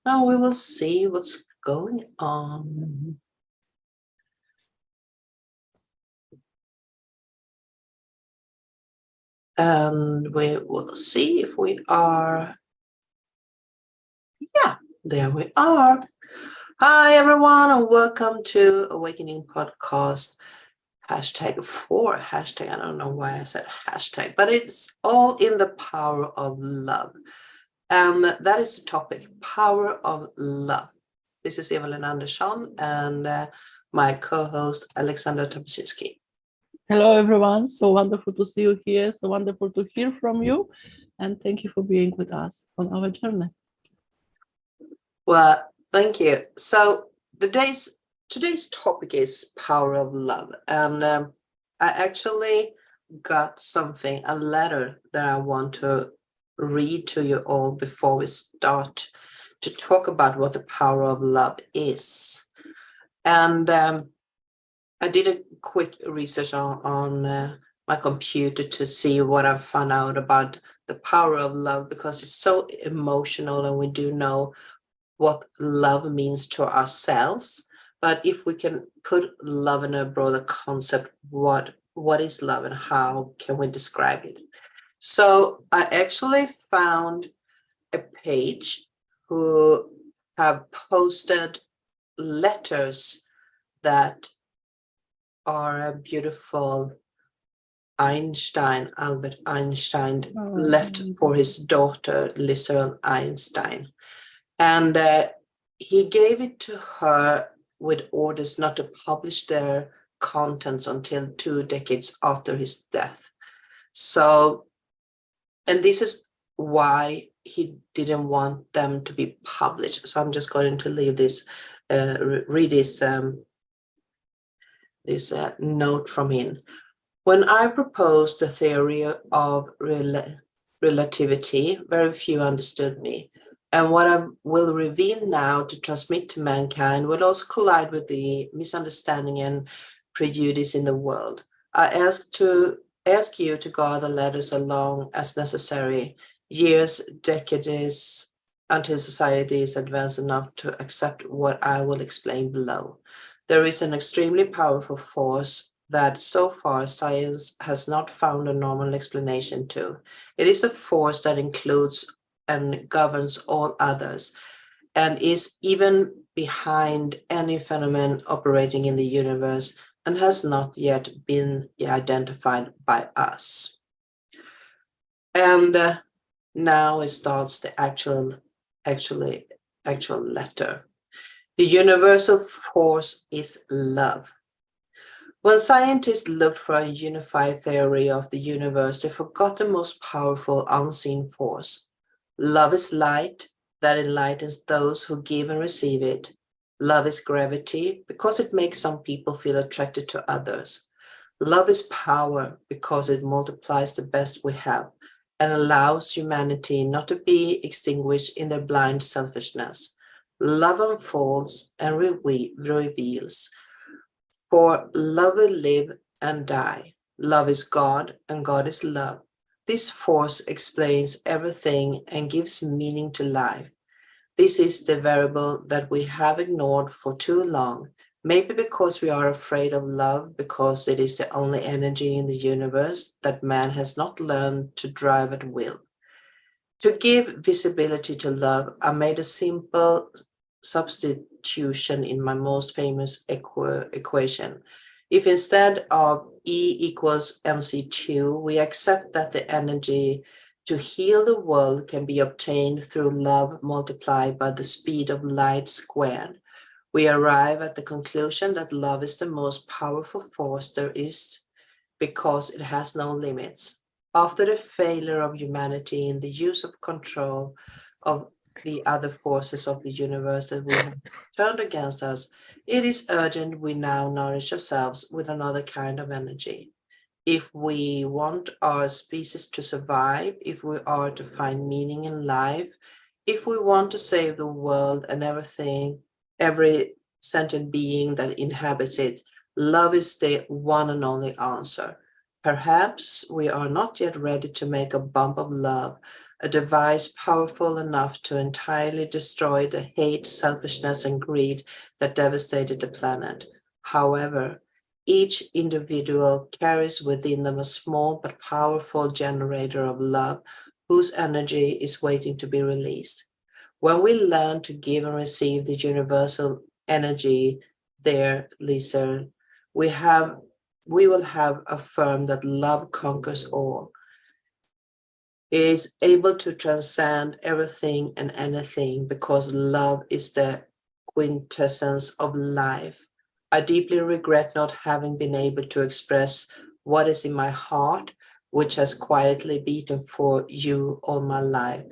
Now we will see what's going on. And we will see if we are. Yeah, there we are. Hi, everyone, and welcome to Awakening Podcast. #4. I don't know why I said hashtag, but it's all in the power of love. And that is the topic, power of love. This is Eva-lena Andersson and my co-host, Alexander Topczynski. Hello, everyone. So wonderful to see you here. So wonderful to hear from you. And thank you for being with us on our journey. Well, thank you. So today's topic is power of love. And I actually got a letter that I want to read to you all before we start to talk about what the power of love is. And I did a quick research on my computer to see what I found out about the power of love, because it's so emotional and we do know what love means to ourselves. But if we can put love in a broader concept, what is love and how can we describe it? So I actually found a page who have posted letters that are a beautiful Albert Einstein left for his daughter, Lisa Einstein. And he gave it to her with orders not to publish their contents until 2 decades after his death. So, and this is why he didn't want them to be published. So I'm just going to leave this, read this note from him. When I proposed the theory of relativity, very few understood me. And what I will reveal now to transmit to mankind will also collide with the misunderstanding and prejudice in the world. I ask you to guard the letters along as necessary, years, decades, until society is advanced enough to accept what I will explain below. There is an extremely powerful force that so far science has not found a normal explanation to. It is a force that includes and governs all others, and is even behind any phenomenon operating in the universe and has not yet been identified by us. And now it starts the actual letter. The universal force is love. When scientists looked for a unified theory of the universe, they forgot the most powerful unseen force. Love is light that enlightens those who give and receive it. Love is gravity because it makes some people feel attracted to others. Love is power because it multiplies the best we have and allows humanity not to be extinguished in their blind selfishness. Love unfolds and reveals. For love will live and die. Love is God and God is love. This force explains everything and gives meaning to life. This is the variable that we have ignored for too long, maybe because we are afraid of love, because it is the only energy in the universe that man has not learned to drive at will. To give visibility to love, I made a simple substitution in my most famous equation. If instead of E equals mc2, we accept that the energy to heal the world can be obtained through love multiplied by the speed of light squared, we arrive at the conclusion that love is the most powerful force there is because it has no limits. After the failure of humanity in the use of control of the other forces of the universe that we have turned against us, it is urgent we now nourish ourselves with another kind of energy. If we want our species to survive, if we are to find meaning in life, if we want to save the world and every sentient being that inhabits it, love is the one and only answer. Perhaps we are not yet ready to make a bump of love a device powerful enough to entirely destroy the hate, selfishness, and greed that devastated the planet. However, each individual carries within them a small but powerful generator of love whose energy is waiting to be released. When we learn to give and receive the universal energy there, Lisa, we will have affirmed that love conquers all, is able to transcend everything and anything because love is the quintessence of life. I deeply regret not having been able to express what is in my heart, which has quietly beaten for you all my life.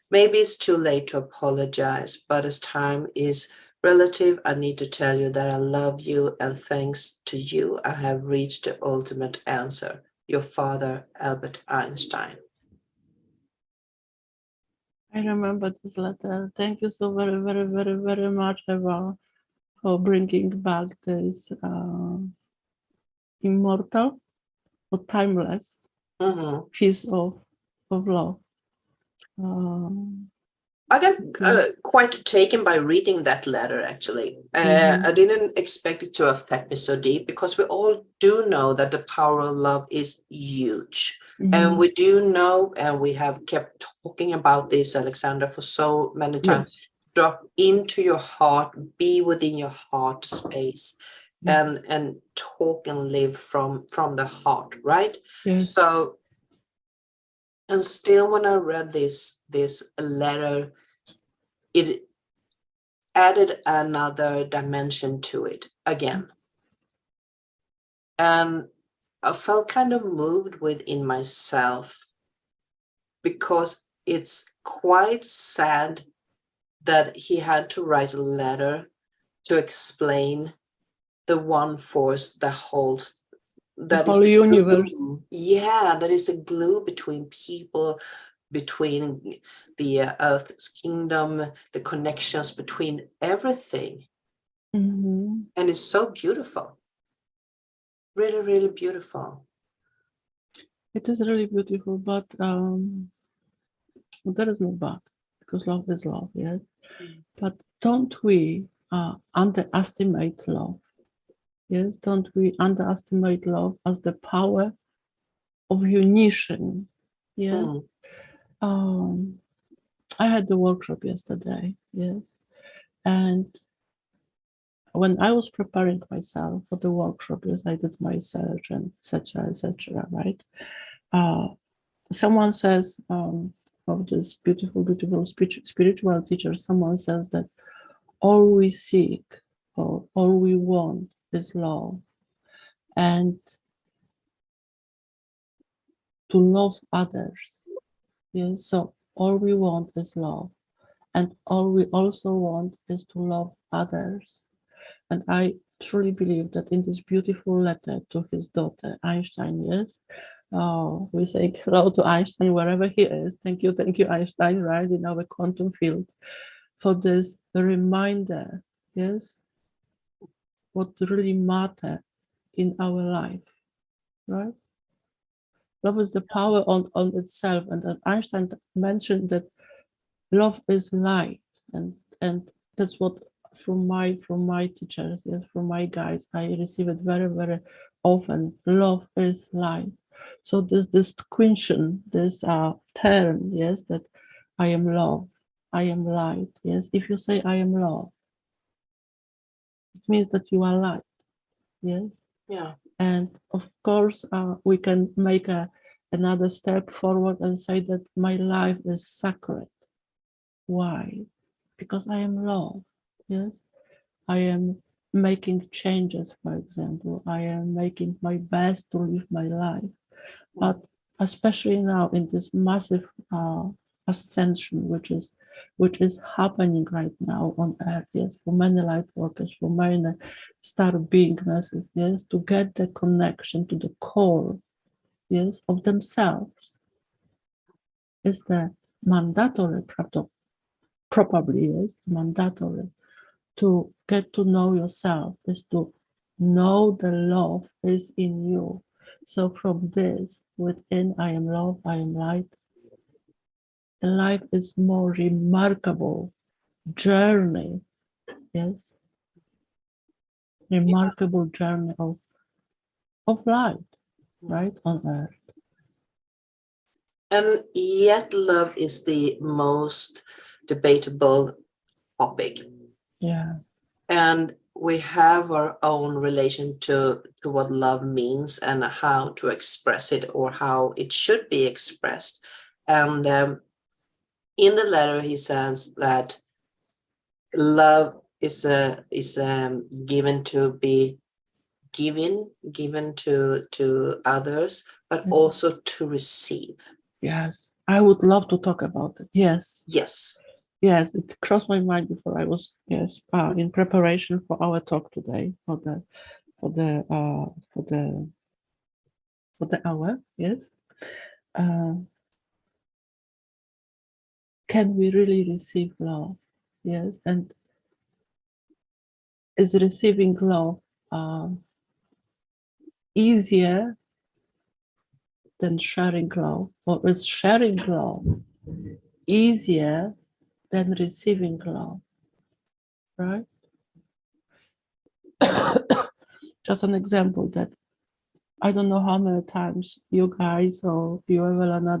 Maybe it's too late to apologize, but as time is relative, I need to tell you that I love you, and thanks to you, I have reached the ultimate answer. Your father, Albert Einstein. I remember this letter. Thank you so very, very, very, very much, Eva, for bringing back this immortal or timeless piece of love. I got quite taken by reading that letter, actually. I didn't expect it to affect me so deep because we all do know that the power of love is huge. And we do know, and we have kept talking about this, Alexander, for so many times. Yes. Drop into your heart, be within your heart space, Yes. and talk and live from the heart, right? Yes. So, and still when I read this letter, it added another dimension to it again. And I felt kind of moved within myself because it's quite sad that he had to write a letter to explain the one force that holds the whole universe. Glue. Yeah, that is a glue between people, between the Earth's kingdom, the connections between everything. And it's so beautiful. Really, really beautiful. It is really beautiful, but there is no but, because love is love, yes. But don't we underestimate love? Yes, don't we underestimate love as the power of unition? Yes. I had the workshop yesterday, yes, and when I was preparing myself for the workshop, yes, I did my search and etc., right? Someone says of this beautiful spiritual teacher, someone says that all we seek or all we want is love, and to love others. Yes, so all we want is love, and all we also want is to love others. And I truly believe that in this beautiful letter to his daughter, Einstein, yes, we say hello to Einstein wherever he is. Thank you, Einstein, right, in our quantum field, for this reminder, yes, what really matters in our life, right? Love is the power on itself. And as Einstein mentioned that love is light. And that's what from my teachers, yes, from my guides, I receive it very, very often. Love is light. So this distinction, this term, yes, that I am love, I am light. Yes, if you say I am love, it means that you are light. Yes. Yeah. And of course, we can make another step forward and say that my life is sacred. Why? Because I am love. Yes. I am making changes, for example. I am making my best to live my life. But especially now in this massive ascension, which is happening right now on earth, yes, for many light workers, for many star beingnesses, yes, to get the connection to the core, yes, of themselves is the mandatory, probably, yes, mandatory. To get to know yourself is to know the love is in you. So from this, within I am love, I am light, the life is more remarkable journey, yes, remarkable journey of life, right, on earth. And yet love is the most debatable topic. Yeah. And we have our own relation to what love means and how to express it or how it should be expressed. And in the letter, he says that love is given to be given to others, but also to receive. Yes, I would love to talk about it. Yes. Yes. Yes, it crossed my mind before I was in preparation for our talk today for the hour. Yes, can we really receive love? Yes, and is receiving love easier than sharing love, or is sharing love easier than receiving love? Right. Just an example that I don't know how many times you guys or you Eva-lena,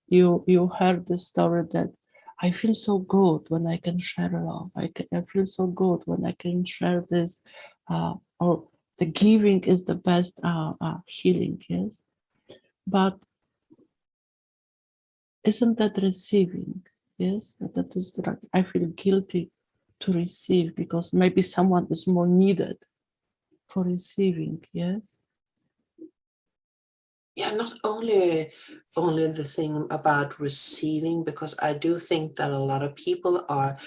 you heard the story that I feel so good when I can share love. I feel so good when I can share this, or the giving is the best healing, yes. But isn't that receiving? Yes, that is like I feel guilty to receive because maybe someone is more needed for receiving, yes. Yeah, not only the thing about receiving, because I do think that a lot of people are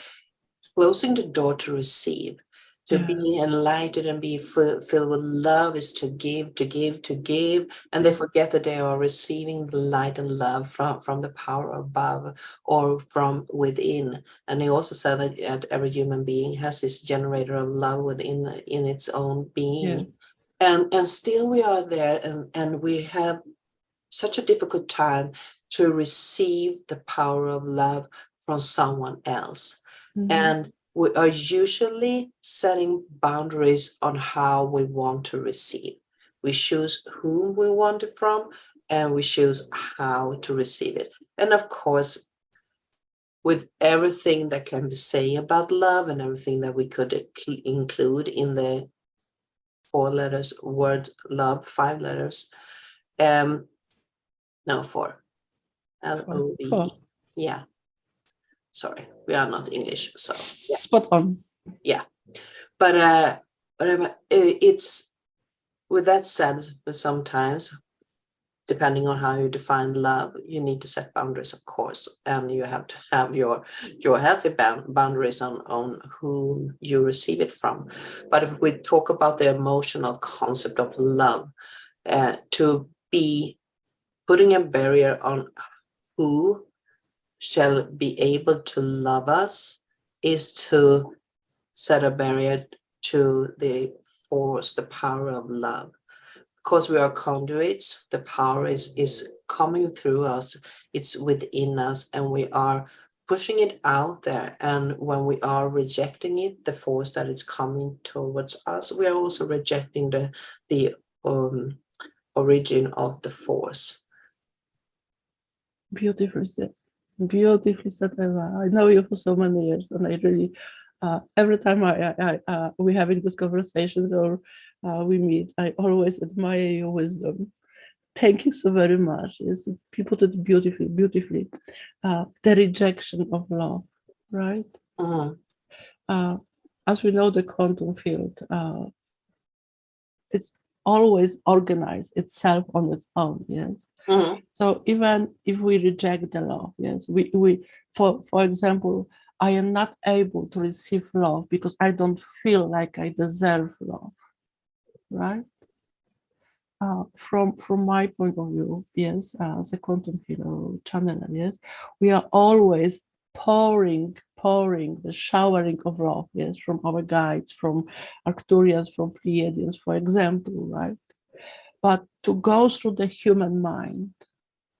closing the door to receive. To be enlightened and be filled with love is to give, to give, to give, and they forget that they are receiving the light and love from the power above or from within. And they also said that every human being has this generator of love within in its own being. Yes. And still we are there, and we have such a difficult time to receive the power of love from someone else. Mhm. And we are usually setting boundaries on how we want to receive. We choose whom we want it from, and we choose how to receive it. And of course, with everything that can be said about love and everything that we could include in the 4 letters word love, 5 letters, no, 4. LOVE. Four. Yeah. Sorry, we are not English, so yeah. Spot on. Yeah. But it's with that said, sometimes depending on how you define love, you need to set boundaries, of course, and you have to have your healthy boundaries on whom you receive it from. But if we talk about the emotional concept of love, to be putting a barrier on who shall be able to love us is to set a barrier to the force, the power of love. Because we are conduits, the power is coming through us, it's within us, and we are pushing it out there. And when we are rejecting it, the force that is coming towards us, we are also rejecting the origin of the force. Beautifully said. Beautifully said, Eva. I know you for so many years, and I really, every time we having these conversations or we meet, I always admire your wisdom. Thank you so very much. Yes, people did beautifully. The rejection of love, right? As we know, the quantum field, it's always organized itself on its own. Yes. So even if we reject the love, yes, we for example, I am not able to receive love because I don't feel like I deserve love, right? From my point of view, yes, as a quantum healer channeler, yes, we are always pouring the showering of love, yes, from our guides, from Arcturians, from Pleiadians, for example, right? But to go through the human mind,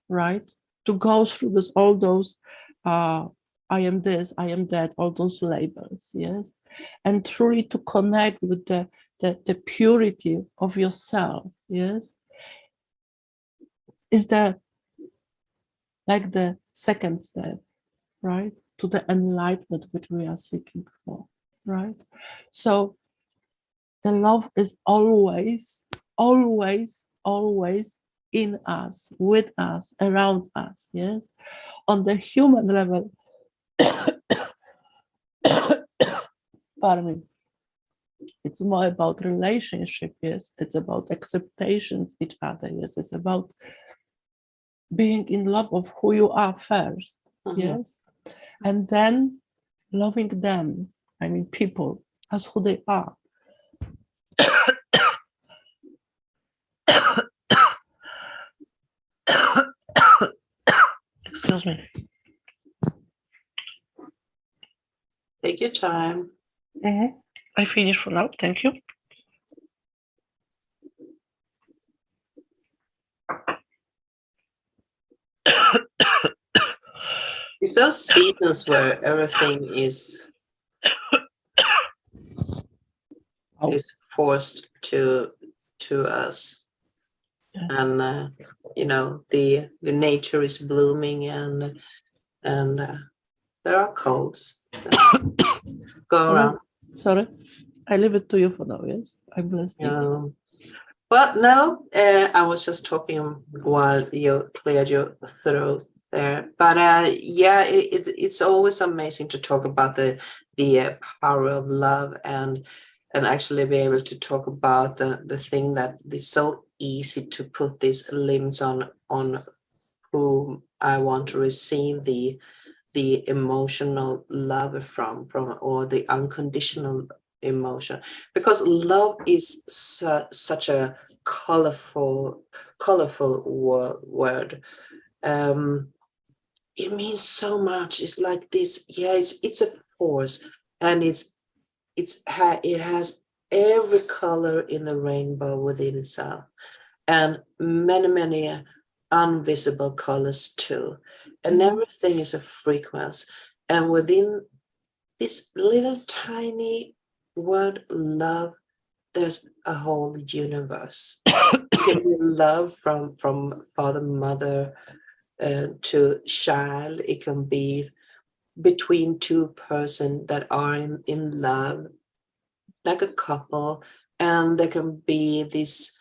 right, to go through this, all those, I am this, I am that, all those labels, yes, and truly to connect with the purity of yourself, yes, is the second step, right, to the enlightenment which we are seeking for, right? So the love is always, always, always in us, with us, around us, yes? On the human level, pardon me, it's more about relationship, yes? It's about acceptation each other, yes? It's about being in love of who you are first, yes? And then loving them, I mean people, as who they are. Excuse me. Take your time. I finished for now, thank you. It's those seasons where everything is forced to us, Yes. and you know, the nature is blooming, and there are colds. Go around. Sorry, I leave it to you for now. Yes, I bless you. But no, I was just talking while you cleared your throat there. But yeah, it's always amazing to talk about the power of love, and actually be able to talk about the thing that is so easy to put these limits on who I want to receive the emotional love from, or the unconditional emotion, because love is such a colorful word. It means so much. It's like this, yeah, it's a force, and it has every color in the rainbow within itself, and many invisible colors too, and everything is a frequency, and within this little tiny word love, there's a whole universe. It can be love from father, mother, to child. It can be between two persons that are in love, like a couple, and there can be this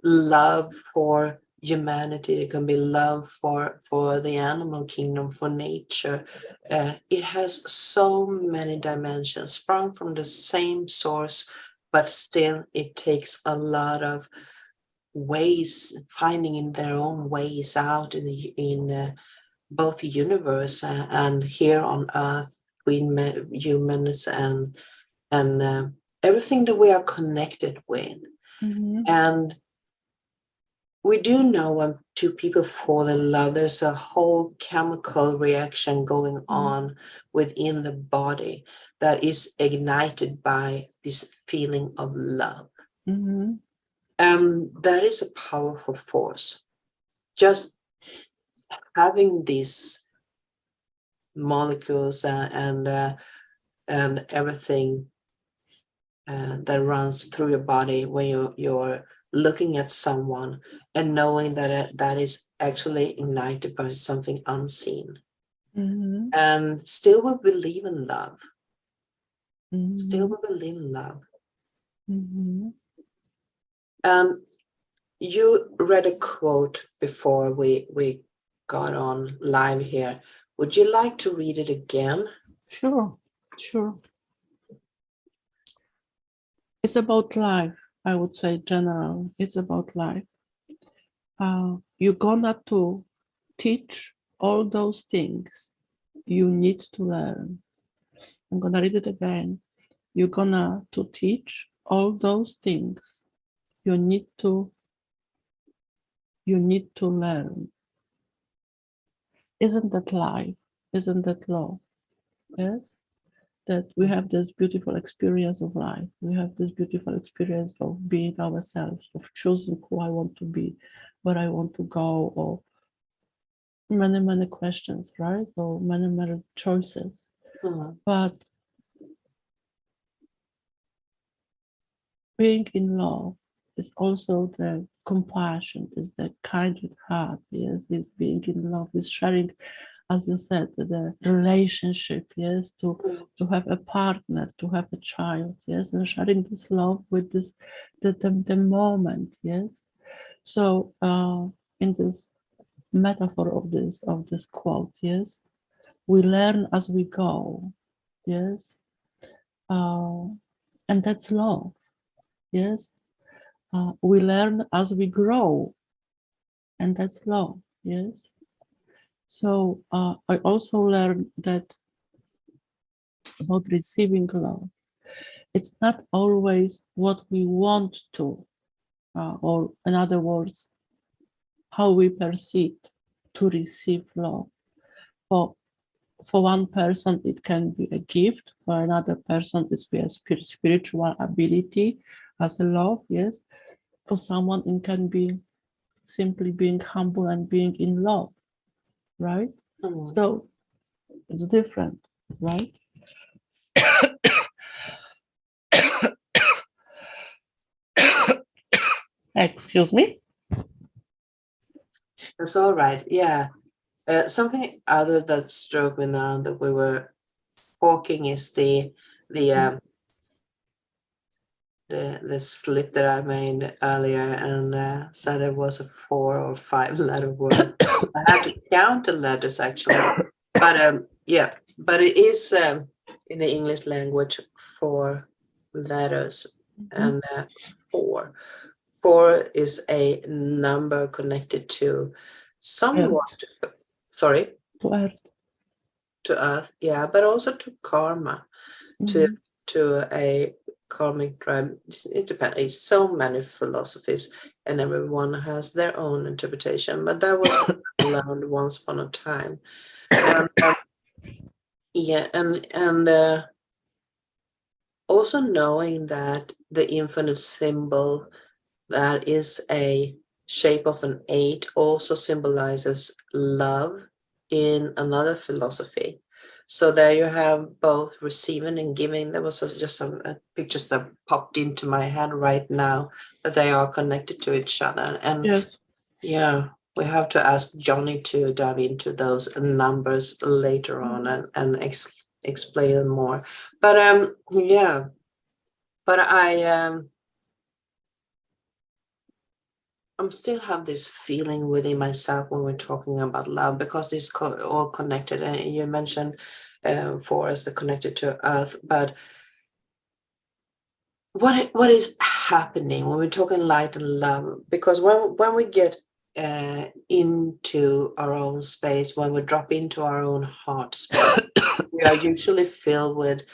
love for humanity. It can be love for the animal kingdom, for nature. It has so many dimensions, sprung from the same source, but still it takes a lot of ways, finding in their own ways out in both the universe and here on earth, between humans and everything that we are connected with. And we do know when two people fall in love, there's a whole chemical reaction going on within the body that is ignited by this feeling of love. And that is a powerful force. Just having these molecules and everything that runs through your body when you're looking at someone, and knowing that that is actually ignited by something unseen. And still we believe in love. Still we believe in love. And you read a quote before we got on live here. Would you like to read it again? Sure. It's about life, I would say, general. It's about life. You're gonna to teach all those things you need to learn. I'm gonna read it again. You're gonna to teach all those things you need to learn. Isn't that life? Isn't that love? Yes? That we have this beautiful experience of life. We have this beautiful experience of being ourselves, of choosing who I want to be, where I want to go, or many questions, right? Or many choices. But being in love is also the compassion, is the kind heart, yes, is being in love, is sharing, as you said, the relationship, yes, to have a partner, to have a child, yes, and sharing this love with this, the moment, yes. So in this metaphor of this quote, yes, we learn as we go, yes, and that's love, yes. We learn as we grow, and that's love, yes. So I also learned that about receiving love, it's not always what we want to, or in other words, how we perceive to receive love. For one person, it can be a gift. For another person, it's a spiritual ability as a love, yes. For someone, it can be simply being humble and being in love, right? So it's different, right? Excuse me. That's all right. Yeah. Something other that struck me now that we were talking is the slip that I made earlier and said it was a 4 or 5 letter word. I had to count the letters actually, but yeah, but it is in the English language 4 letters and 4. 4 is a number connected to somewhat, sorry, To earth. to earth, yeah, but also to karma, to a karmic drive. It depends. It's so many philosophies, and everyone has their own interpretation. But that was what I learned once upon a time, and yeah, and also knowing that the infinite symbol that is a shape of an 8 also symbolizes love in another philosophy. So there you have both receiving and giving. There was just some pictures that popped into my head right now that they are connected to each other. And yes, yeah, we have to ask Johnny to dive into those numbers later on and explain them more. But yeah, but I'm still have this feeling within myself when we're talking about love, because this all connected. And you mentioned forest, the connected to earth, but what is happening when we're talking light and love? Because when we get into our own space, when we drop into our own heart space, we are usually filled with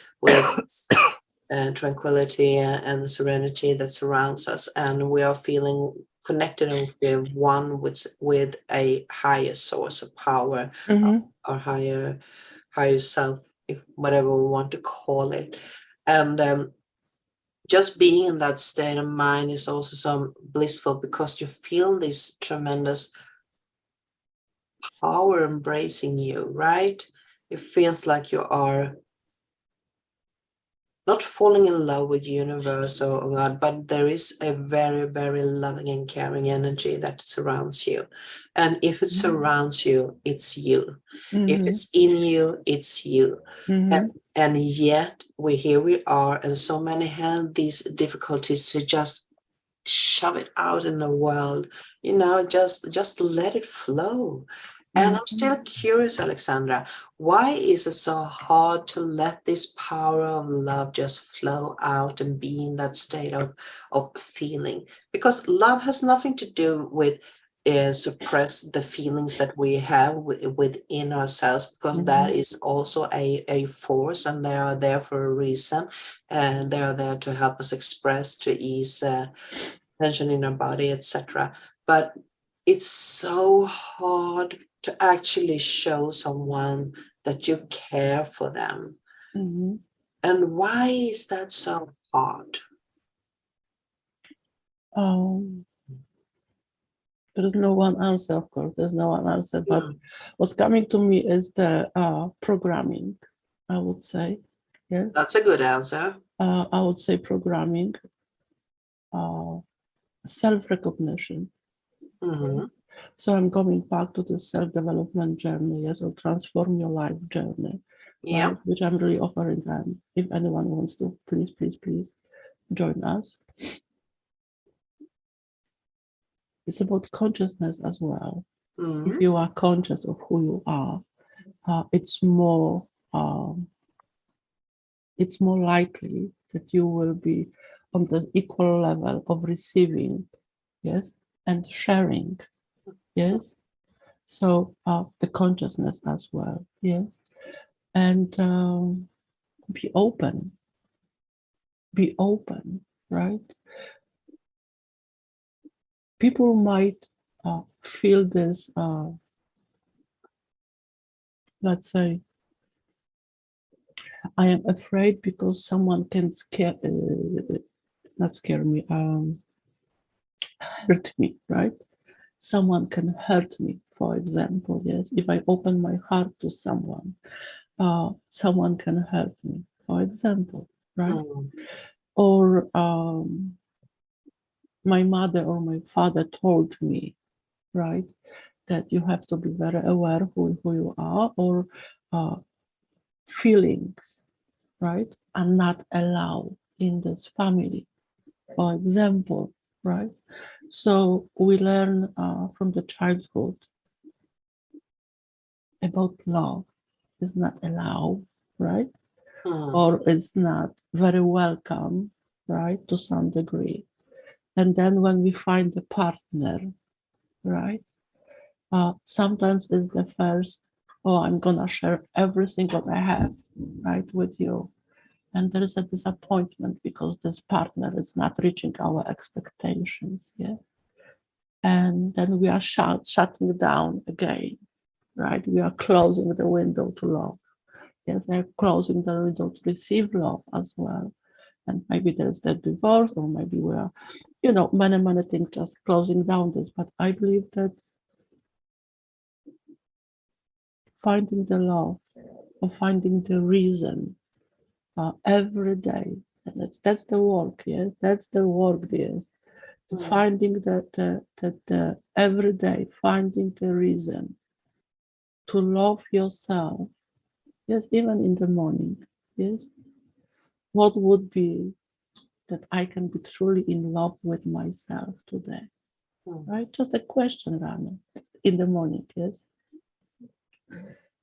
tranquility and serenity that surrounds us, and we are feeling connected and we're one with a higher source of power, or higher self, if whatever we want to call it. And just being in that state of mind is also so blissful, because you feel this tremendous power embracing you, right? It feels like you are not falling in love with universe or God, but there is a very, very loving and caring energy that surrounds you. And if it surrounds you, it's you. If it's in you, it's you. And yet here we are, and so many have these difficulties to just shove it out in the world, just let it flow. And I'm still curious, Alexandra, why is it so hard to let this power of love just flow out and be in that state of feeling? Because love has nothing to do with suppress the feelings that we have within ourselves, because that is also a force, and they are there for a reason, and they are there to help us express, to ease tension in our body, etc. But it's so hard to actually show someone that you care for them. And why is that so hard? There is no one answer, of course. There's no one answer. But Mm. what's coming to me is the programming, I would say. Yeah. That's a good answer. I would say programming, self-recognition. Hmm. So I'm going back to the self-development journey, yes, or transform your life journey, Yeah. right? Which I'm really offering. And if anyone wants to, please, please, please join us. It's about consciousness as well. Hmm. If you are conscious of who you are, it's more likely that you will be on the equal level of receiving, yes, and sharing, yes. So the consciousness as well, yes, and be open, right? People might feel this, let's say, I am afraid because someone can not scare me, hurt me, right? Someone can hurt me, for example, yes. If I open my heart to someone, someone can hurt me, for example, right? Mm. Or my mother or my father told me, right, that you have to be very aware who you are, or feelings, right, are not allowed in this family, for example, right? So we learn from the childhood about love is not allowed, right? Mm. Or is not very welcome, right, to some degree. And then when we find a partner, right, sometimes it's the first, oh, I'm gonna share everything what I have, right, with you. And there is a disappointment because this partner is not reaching our expectations, yeah. And then we are shutting down again, right? We are closing the window to love. Yes, they're closing the window to receive love as well. And maybe there's the divorce, or maybe we are, many, many things just closing down this. But I believe that finding the love or finding the reason every day, and that's the work, yes, that's the work, yes. Mm. Finding that every day, finding the reason to love yourself, yes, even in the morning, yes. What would be that I can be truly in love with myself today, Mm. right? Just a question, Rana, in the morning, yes.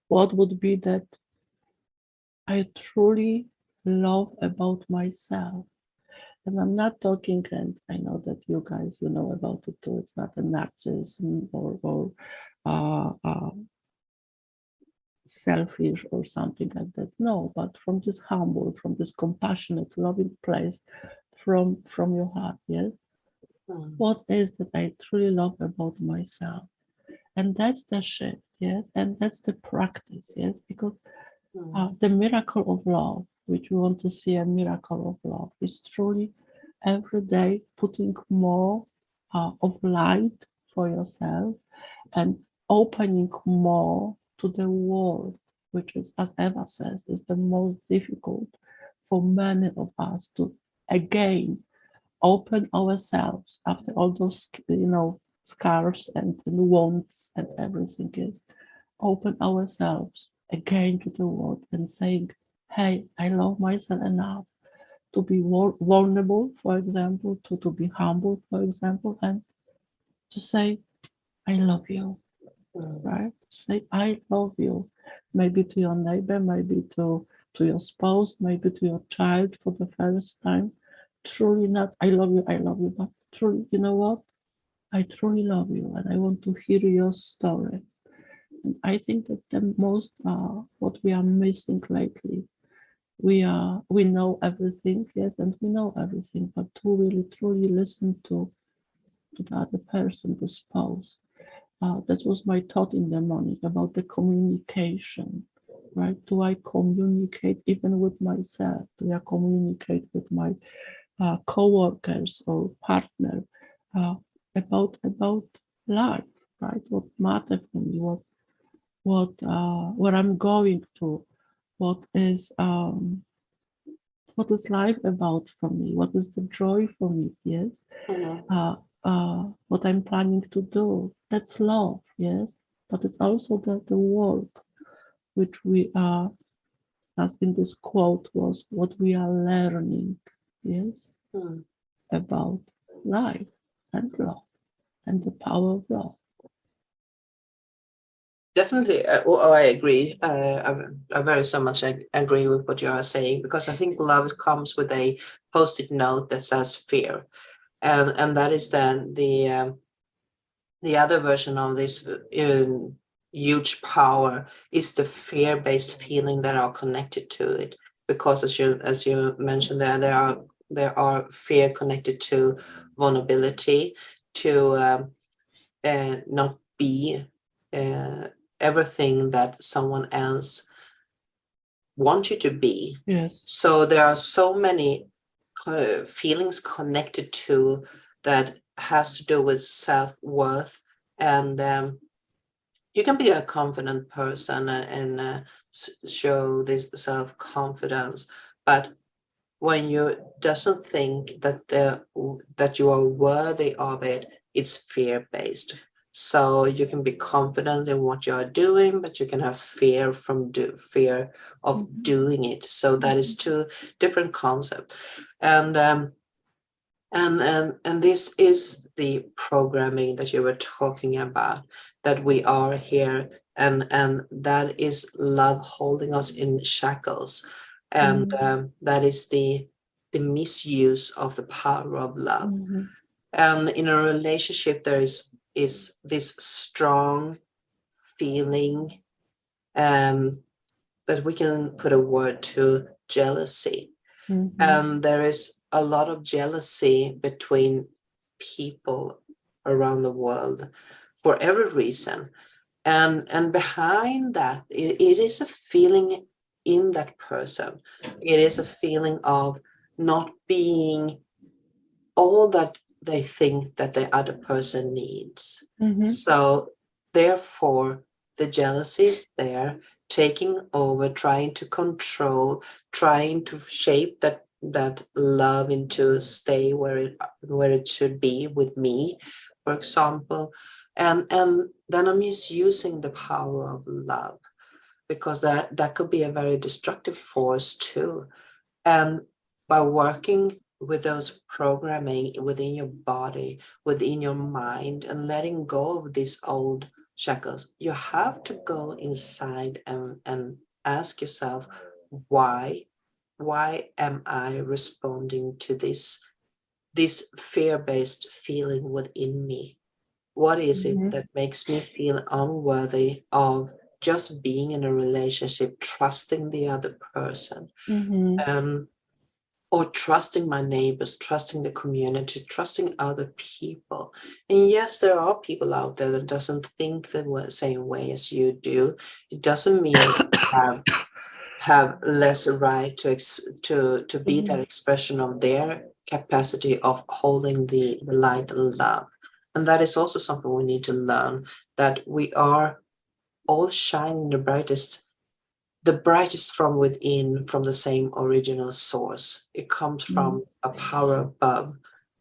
What would be that I truly love about myself? And I'm not talking, and I know that you guys, you know about it too. It's not a narcissism or selfish or something like that. No, but from this humble, from this compassionate, loving place, from your heart. Yes. Mm. What is that I truly love about myself? And that's the shift. Yes, and that's the practice. Yes, because Mm. the miracle of love, which we want to see a miracle of love, is truly every day putting more of light for yourself and opening more to the world, which is, as Eva says, is the most difficult for many of us to again open ourselves after all those, scars and wounds and everything is open ourselves again to the world and saying, hey, I love myself enough to be vulnerable, for example, to be humble, for example, and to say, I love you, Mm. right? Say, I love you, maybe to your neighbor, maybe to your spouse, maybe to your child for the first time. Truly not, I love you, but truly, you know what? I truly love you and I want to hear your story. And I think that the most what we are missing lately, we know everything, yes, and we know everything, but to really truly listen to the other person, the spouse. That was my thought in the morning about the communication, right? Do I communicate even with myself? Do I communicate with my co-workers or partner uh, about life, right? What matters for me, where I'm going to, what is life about for me, what is the joy for me, yes, what I'm planning to do. That's love, yes, but it's also the work which we are, as in this quote was, what we are learning, yes, about life and love and the power of love. Definitely. I agree. I very so much agree with what you are saying, because I think love comes with a post-it note that says fear, and that is then the other version of this huge power is the fear-based feeling that are connected to it, because as you mentioned there are fear connected to vulnerability, to not be everything that someone else wants you to be. Yes. So there are so many feelings connected to that has to do with self-worth, and you can be a confident person and show this self-confidence, but when you doesn't think that you are worthy of it, it's fear-based. So you can be confident in what you are doing, but you can have fear of doing it. So that is two different concepts, and this is the programming that you were talking about, that we are here, and that is love holding us in shackles, and that is the misuse of the power of love. And in a relationship there is this strong feeling that we can put a word to: jealousy. And there is a lot of jealousy between people around the world for every reason. And behind that, it is a feeling in that person. It is a feeling of not being all that they think that the other person needs. So therefore, the jealousy is there, taking over, trying to control, trying to shape that love into stay where it should be with me, for example. And then I'm misusing the power of love, because that could be a very destructive force too. And by working with those programming within your body, within your mind, and letting go of these old shackles, you have to go inside and ask yourself, why am I responding to this fear-based feeling within me? What is it that makes me feel unworthy of just being in a relationship, trusting the other person, or trusting my neighbors, trusting the community, trusting other people? And yes, there are people out there that doesn't think the same way as you do. It doesn't mean that you have less right to be that expression of their capacity of holding the light and love. And that is also something we need to learn, that we are all shining the brightest from within, from the same original source. It comes from a power above,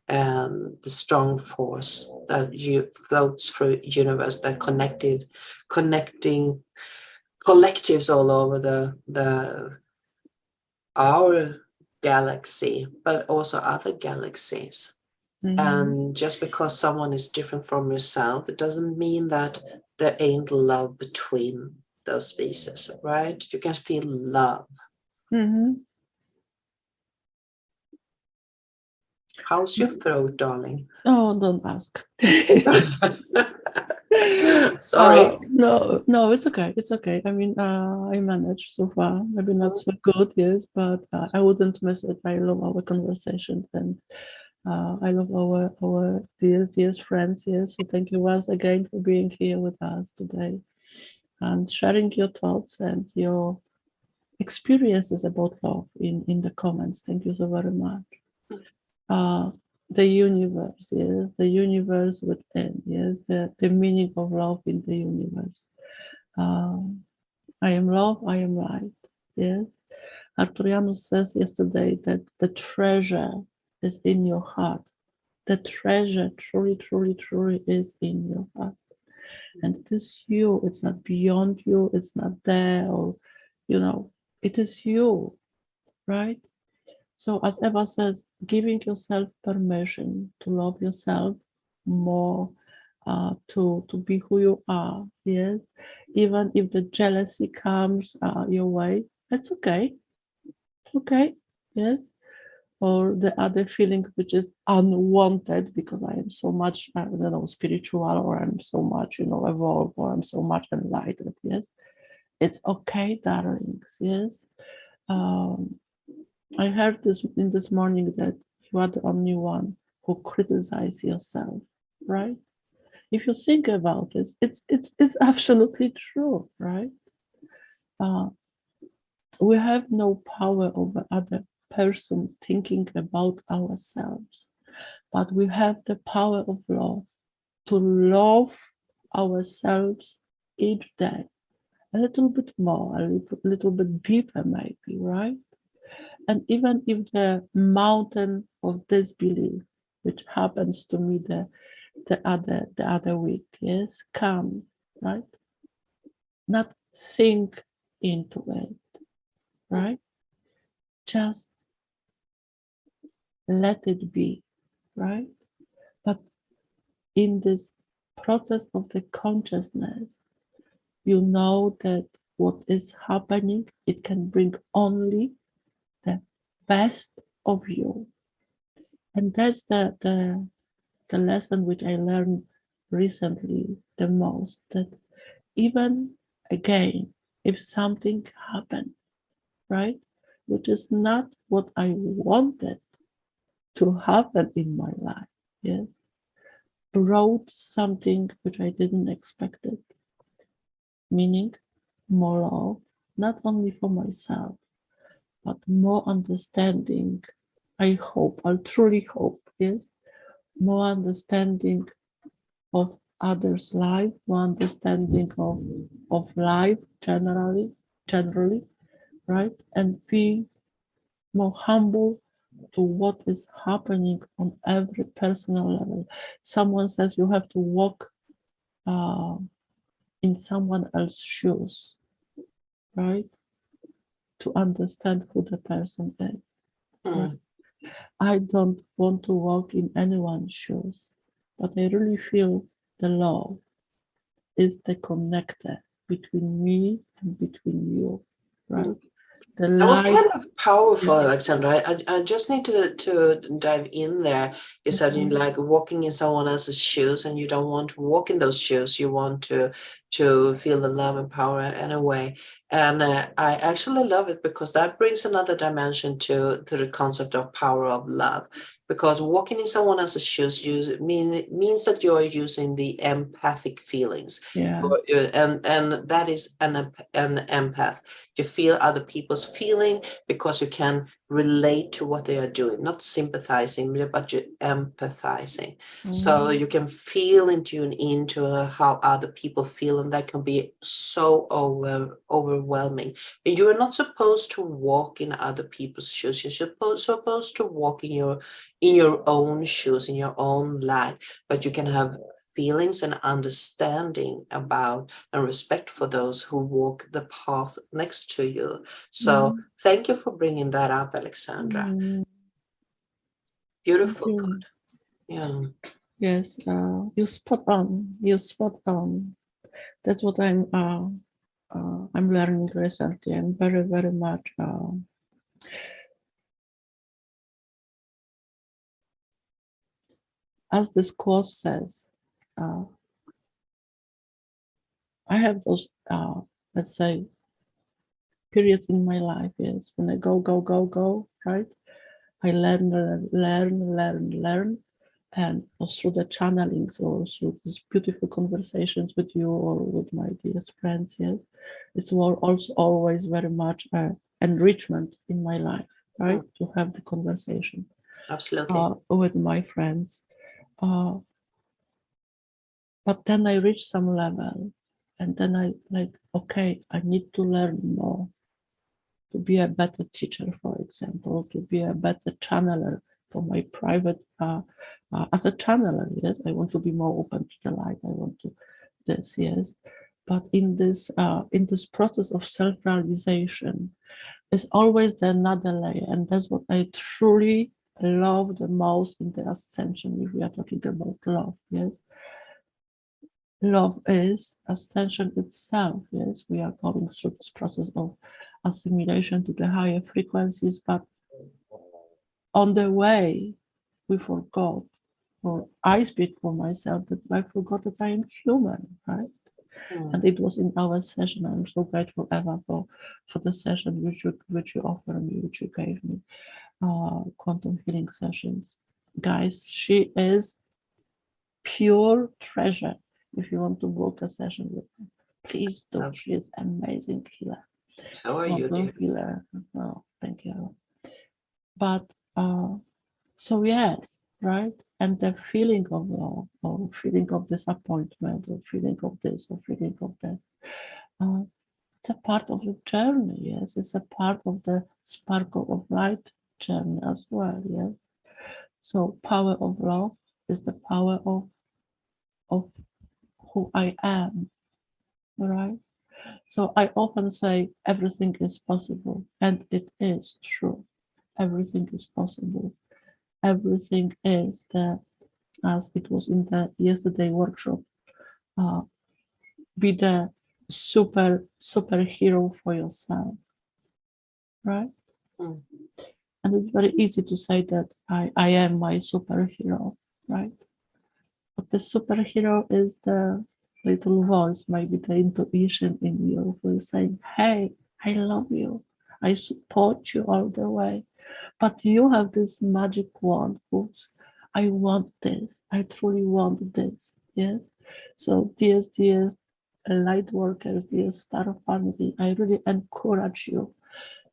and the strong force that floats through universe, that connecting collectives all over our galaxy, but also other galaxies. And just because someone is different from yourself, it doesn't mean that there ain't love between those species, right? You can feel love. How's your throat, darling? Oh, don't ask. Sorry. No, it's okay. It's okay. I mean, I managed so far. Maybe not so good, yes, but I wouldn't miss it. I love our conversation, and I love our dear friends. Yes, so thank you once again for being here with us today and sharing your thoughts and your experiences about love in the comments. Thank you so very much. the universe, yes, the universe within, yes, the meaning of love in the universe. I am love, I am light, yes. Arturianus says yesterday that the treasure is in your heart. The treasure truly, truly, truly is in your heart. And it is you, it's not beyond you, it's not there, or, it is you, right? So as Eva says, giving yourself permission to love yourself more, to be who you are, yes? Even if the jealousy comes your way, that's okay, yes? Or the other feeling which is unwanted because I am so much, I don't know, spiritual, or I'm so much, evolved, or I'm so much enlightened, yes? It's okay, darlings, yes? I heard this morning that you are the only one who criticize yourself, right? If you think about it, it's absolutely true, right? Uh, we have no power over other person thinking about ourselves, but we have the power of love to love ourselves each day a little bit more, a little bit deeper, maybe, right? And even if the mountain of disbelief, which happens to me the other week, yes, come, right? Not sink into it, right? Just let it be, right? But in this process of the consciousness, you know that what is happening, it can bring only the best of you. And that's the lesson which I learned recently the most, that even again, if something happened, right, which is not what I wanted to happen in my life, yes, brought something which I didn't expect it, meaning more love, not only for myself, but more understanding. I hope, I truly hope, yes, more understanding of others' life, more understanding of life generally, right? And be more humble to what is happening on every personal level. Someone says you have to walk in someone else's shoes, right? To understand who the person is. Right? I don't want to walk in anyone's shoes, but I really feel the love is the connector between me and between you, right? The That was light. kind of powerful, Alexandra. I just need to dive in there. You said you like walking in someone else's shoes, and you don't want to walk in those shoes. You want to feel the love and power anyway. And I actually love it because that brings another dimension to the concept of power of love. Because walking in someone else's shoes means that you are using the empathic feelings. Yes. And that is an empath. You feel other people's feeling because you can relate to what they are doing, not sympathizing, but you're empathizing. So you can feel and tune into how other people feel, and that can be so overwhelming. And you are not supposed to walk in other people's shoes. You're supposed to walk in your own shoes, in your own light, but you can have feelings and understanding about and respect for those who walk the path next to you. So thank you for bringing that up, Alexandra. Beautiful put. Yeah. Yes, you spot on. You spot on. That's what I'm learning recently. I'm very, very much as this quote says, I have those let's say periods in my life, yes, when I go, right? I learn, and through the channelings or through these beautiful conversations with you or with my dearest friends, yes, it's also always very much enrichment in my life, right? To have the conversation. Absolutely. with my friends. Uh, but then I reached some level, and then I like, okay, I need to learn more to be a better teacher, for example, to be a better channeler for my private. As a channeler, yes, I want to be more open to the light. I want to this, yes. But in this process of self-realization, is always another layer, and that's what I truly love the most in the ascension. If we are talking about love, yes, love is ascension itself. Yes, we are going through this process of assimilation to the higher frequencies, but on the way, we forgot, or I speak for myself, that I forgot that I am human, right? And it was in our session. I'm so grateful, Eva, for the session which you offered me, which you gave me, quantum healing sessions. Guys, she is pure treasure. If you want to book a session with her, please do. She is amazing healer. So are you, Quantum dear. healer. Oh, thank you. But so yes, right? And the feeling of love, or feeling of disappointment, or feeling of this, or feeling of that. It's a part of the journey, yes. It's a part of the sparkle of light journey as well, yes. So power of love is the power of who I am, right? So I often say everything is possible, and it is true. Everything is possible. Everything is the, as it was in the yesterday workshop, uh, be the superhero for yourself, right? Mm. And it's very easy to say that I am my superhero, right? But the superhero is the little voice, maybe the intuition in you who is saying, hey, I love you. I support you all the way. But you have this magic wand who's, I want this. I truly want this. Yes. So dear light workers, dear star family, I really encourage you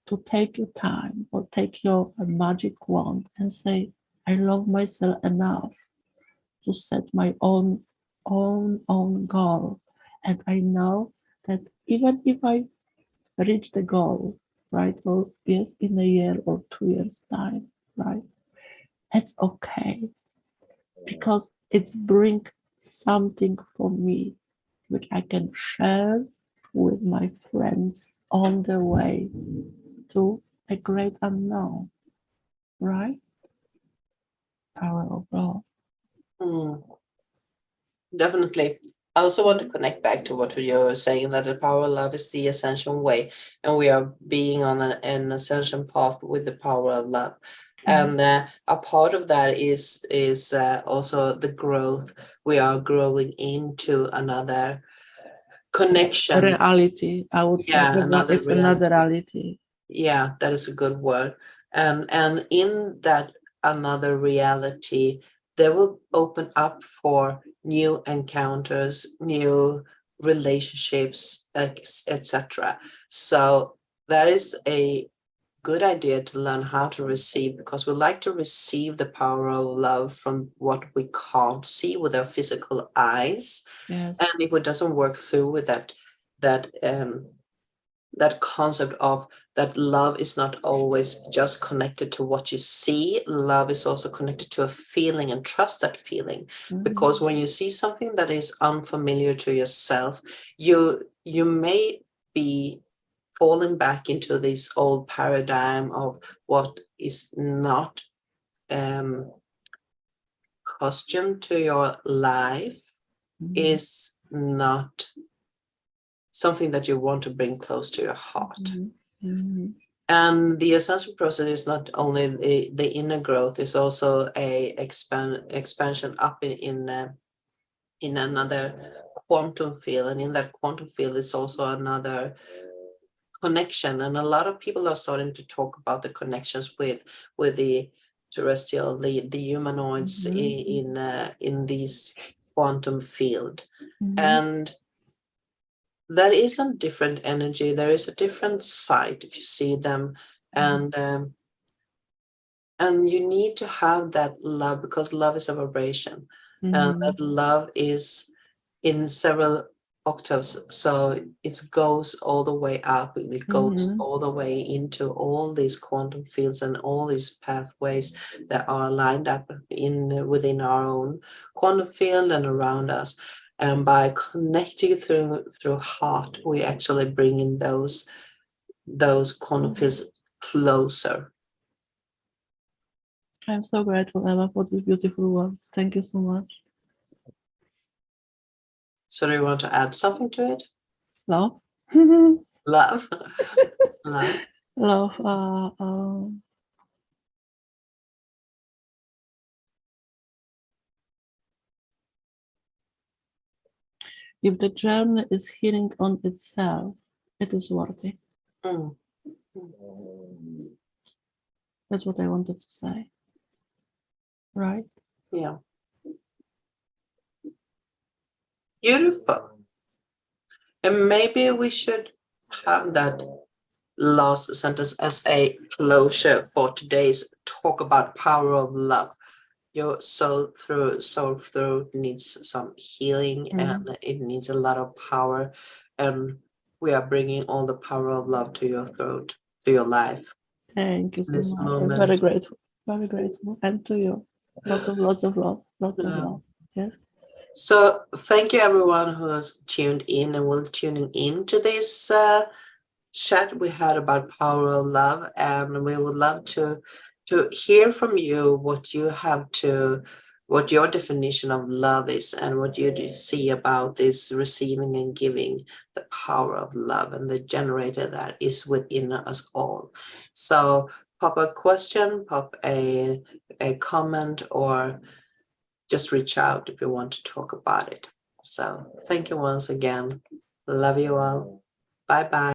to take your time, or take your magic wand and say, I love myself enough to set my own goal. And I know that even if I reach the goal, right, or yes, in a year or 2 years time, right, it's okay, because it's bring something for me which I can share with my friends on the way to a great unknown, right? Power of love. Mm. Definitely. I also want to connect back to what you were saying, that the power of love is the ascension way, and we are being on an ascension path with the power of love. And a part of that is also the growth. We are growing into another connection. Reality, I would say. Yeah, another It's another reality. reality. Yeah, that is a good word. And in that another reality, they will open up for new encounters, new relationships, etc. So that is a good idea to learn how to receive, because we like to receive the power of love from what we can't see with our physical eyes. Yes. And if it doesn't work through with that that concept of that love is not always just connected to what you see. Love is also connected to a feeling, and trust that feeling. Because when you see something that is unfamiliar to yourself, you may be falling back into this old paradigm of what is not costume to your life, is not something that you want to bring close to your heart. And the ascension process is not only the inner growth, it's also a expansion up in another quantum field. And in that quantum field is also another connection. And a lot of people are starting to talk about the connections with the terrestrial, the humanoids in this quantum field. And that is a different energy. There is a different sight if you see them, and And you need to have that love, because love is a vibration. And that love is in several octaves. So it goes all the way up, and it goes all the way into all these quantum fields and all these pathways that are lined up within our own quantum field and around us. And by connecting through heart, we actually bring in those quantum fields closer. I'm so grateful, Eva, for these beautiful words. Thank you so much. So do you want to add something to it? Love. Love. Love. Love. If the journey is healing on itself, it is worthy. Mm. That's what I wanted to say. Right? Yeah. Beautiful. And maybe we should have that last sentence as a closure for today's talk about power of love. Your soul throat needs some healing, and it needs a lot of power. And we are bringing all the power of love to your throat, to your life. Thank you so This much. moment. I'm very grateful. Very grateful. And to you. Lots of love. Lots of love. Yes. So thank you everyone who's tuned in and will tuning in to this chat we had about power of love, and we would love to hear from you what your definition of love is, and what you see about this receiving and giving, the power of love and the generator that is within us all. So pop a question, pop a comment, or just reach out if you want to talk about it. So thank you once again. Love you all. Bye bye.